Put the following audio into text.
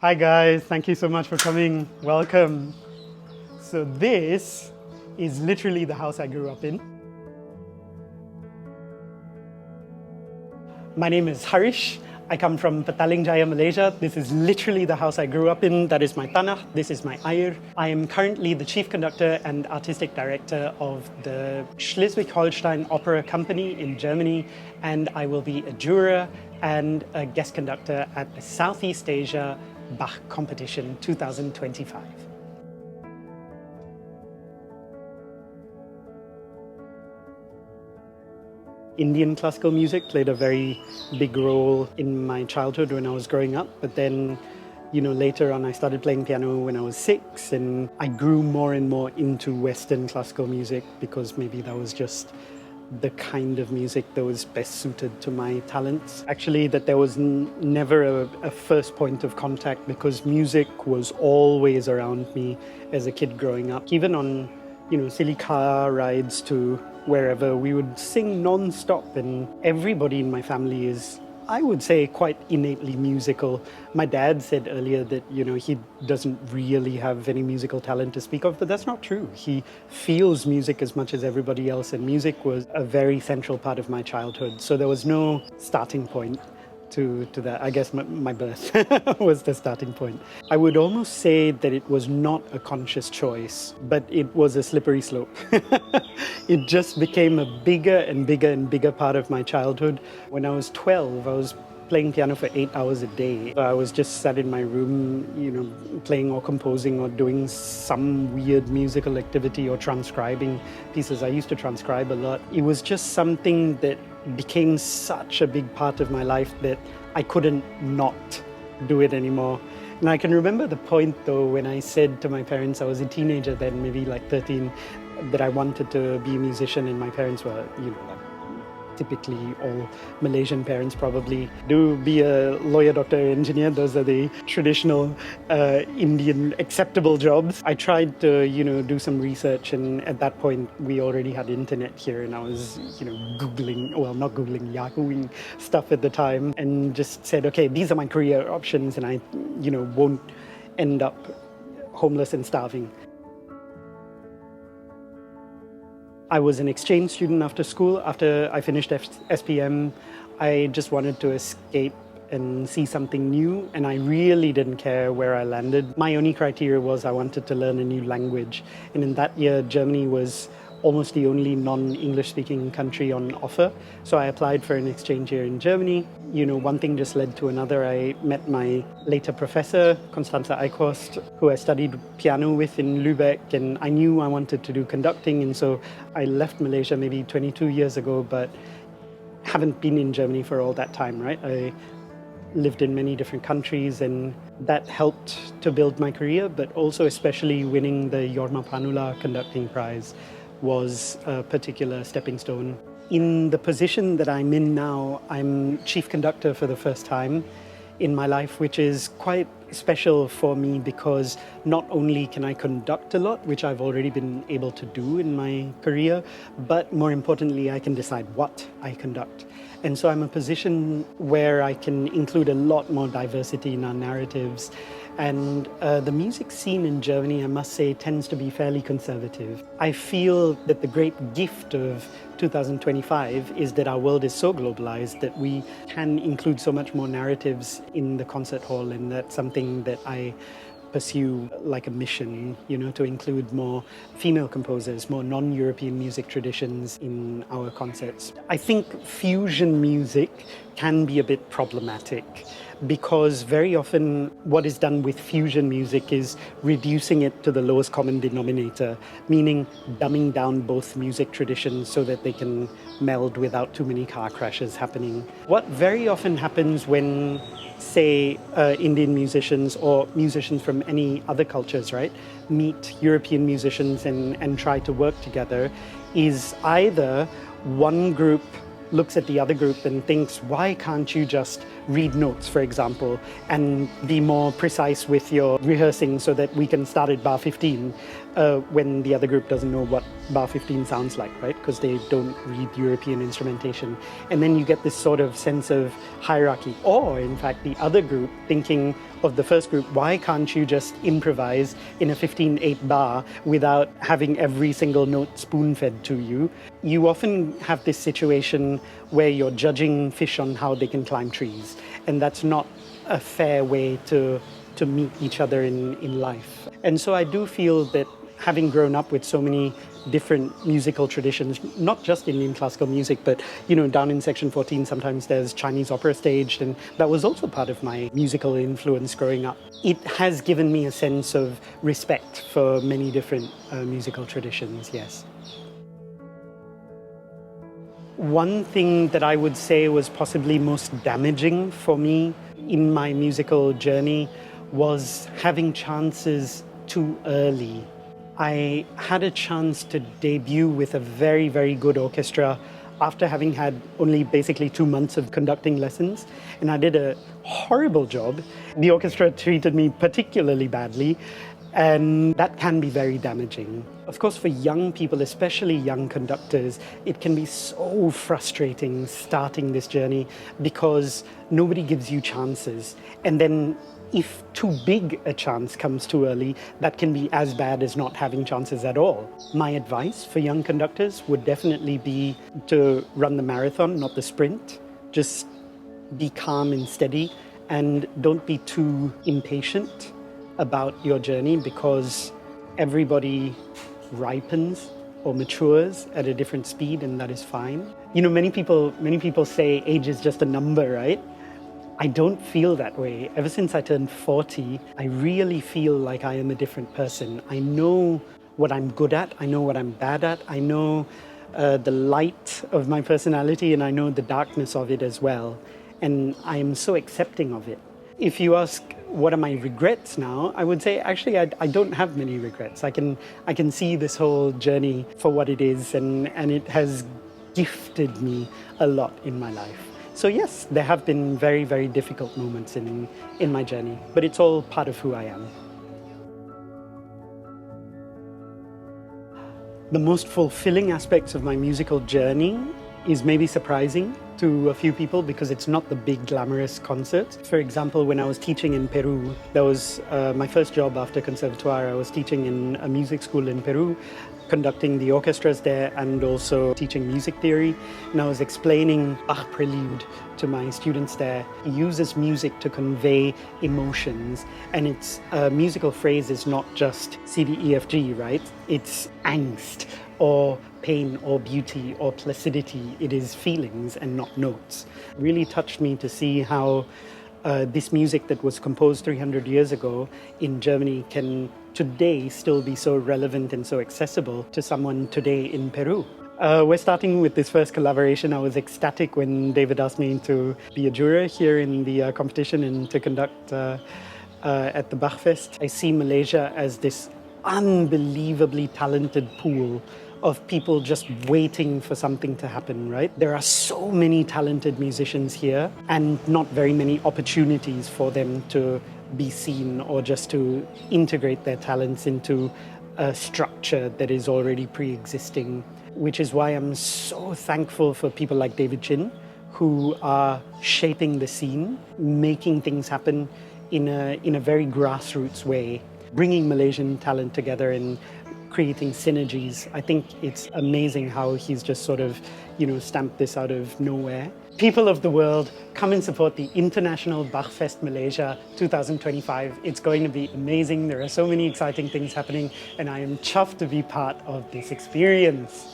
Hi guys, thank you so much for coming. Welcome. So this is literally the house I grew up in. My name is Harish. I come from Petaling Jaya, Malaysia. This is literally the house I grew up in. That is my tanah. This is my air. I am currently the chief conductor and artistic director of the Schleswig-Holstein Opera Company in Germany, and I will be a juror and a guest conductor at the Southeast Asia Bach Competition 2025. Indian classical music played a very big role in my childhood when I was growing up, but then later on I started playing piano when I was 6, and I grew more and more into Western classical music because maybe that was just the kind of music that was best suited to my talents. Actually, that there was never a first point of contact because music was always around me as a kid growing up. Even on silly car rides to wherever, we would sing non-stop, and everybody in my family is, I would say, quite innately musical. My dad said earlier that he doesn't really have any musical talent to speak of, but that's not true. He feels music as much as everybody else, and music was a very central part of my childhood. So there was no starting point to that. I guess my birth was the starting point. I would almost say that it was not a conscious choice, but it was a slippery slope. It just became a bigger and bigger and bigger part of my childhood. When I was 12, I was playing piano for 8 hours a day. I was just sat in my room, playing or composing or doing some weird musical activity or transcribing pieces. I used to transcribe a lot. It was just something that became such a big part of my life that I couldn't not do it anymore. And I can remember the point though when I said to my parents, I was a teenager then, maybe like 13, that I wanted to be a musician, and my parents were, typically all Malaysian parents probably do, be a lawyer, doctor, engineer. Those are the traditional Indian acceptable jobs. I tried to, do some research, and at that point we already had internet here, and I was, Googling, well, not Googling, Yahooing stuff at the time, and just said, okay, these are my career options, and I, won't end up homeless and starving. I was an exchange student after school. After I finished SPM, I just wanted to escape and see something new, and I really didn't care where I landed. My only criteria was I wanted to learn a new language, and in that year, Germany was almost the only non-English speaking country on offer. So I applied for an exchange year in Germany. One thing just led to another. I met my later professor, Constanza Eichhorst, who I studied piano with in Lübeck, and I knew I wanted to do conducting, and so I left Malaysia maybe 22 years ago, but haven't been in Germany for all that time, right? I lived in many different countries, and that helped to build my career, but also especially winning the Jorma Panula conducting prize was a particular stepping stone. In the position that I'm in now, I'm chief conductor for the first time in my life, which is quite special for me because not only can I conduct a lot, which I've already been able to do in my career, but more importantly, I can decide what I conduct. And so I'm in a position where I can include a lot more diversity in our narratives. And the music scene in Germany, I must say, tends to be fairly conservative. I feel that the great gift of 2025 is that our world is so globalized that we can include so much more narratives in the concert hall, and that's something that I pursue like a mission, to include more female composers, more non-European music traditions in our concerts. I think fusion music can be a bit problematic because very often what is done with fusion music is reducing it to the lowest common denominator, meaning dumbing down both music traditions so that they can meld without too many car crashes happening. What very often happens when, say, Indian musicians or musicians from any other cultures, right, meet European musicians and try to work together is either one group looks at the other group and thinks, why can't you just read notes, for example, and be more precise with your rehearsing so that we can start at bar 15 when the other group doesn't know what bar 15 sounds like, right? Because they don't read European instrumentation. And then you get this sort of sense of hierarchy. Or, in fact, the other group thinking of the first group, why can't you just improvise in a 15/8 bar without having every single note spoon-fed to you? You often have this situation where you're judging fish on how they can climb trees, and that's not a fair way to meet each other in life. And so I do feel that having grown up with so many different musical traditions, not just Indian classical music, but, down in Section 14, sometimes there's Chinese opera staged, and that was also part of my musical influence growing up. It has given me a sense of respect for many different musical traditions, yes. One thing that I would say was possibly most damaging for me in my musical journey was having chances too early. I had a chance to debut with a very, very good orchestra after having had only basically 2 months of conducting lessons, and I did a horrible job. The orchestra treated me particularly badly, and that can be very damaging. Of course, for young people, especially young conductors, it can be so frustrating starting this journey because nobody gives you chances. And then if too big a chance comes too early, that can be as bad as not having chances at all. My advice for young conductors would definitely be to run the marathon, not the sprint. Just be calm and steady, and don't be too impatient about your journey, because everybody ripens or matures at a different speed, and that is fine. Many people say age is just a number, right? I don't feel that way. Ever since I turned 40, I really feel like I am a different person. I know what I'm good at, I know what I'm bad at, I know the light of my personality, and I know the darkness of it as well. And I am so accepting of it. If you ask what are my regrets now, I would say actually I don't have many regrets. I can see this whole journey for what it is, and it has gifted me a lot in my life. So yes, there have been very, very difficult moments in my journey, but it's all part of who I am. The most fulfilling aspects of my musical journey is maybe surprising to a few people because it's not the big glamorous concerts. For example, when I was teaching in Peru, that was my first job after conservatoire. I was teaching in a music school in Peru, conducting the orchestras there and also teaching music theory. And I was explaining Bach Prelude to my students there. He uses music to convey emotions, and its musical phrase is not just C, D, E, F, G, right? It's angst or pain or beauty or placidity. It is feelings and not notes. It really touched me to see how this music that was composed 300 years ago in Germany can today still be so relevant and so accessible to someone today in Peru. We're starting with this first collaboration. I was ecstatic when David asked me to be a juror here in the competition and to conduct at the Bachfest. I see Malaysia as this unbelievably talented pool of people just waiting for something to happen, right? There are so many talented musicians here and not very many opportunities for them to be seen or just to integrate their talents into a structure that is already pre-existing, which is why I'm so thankful for people like David Chin, who are shaping the scene, making things happen in a very grassroots way, bringing Malaysian talent together and creating synergies. I think it's amazing how he's just sort of, stamped this out of nowhere. People of the world, come and support the International Bachfest Malaysia 2025. It's going to be amazing. There are so many exciting things happening, and I am chuffed to be part of this experience.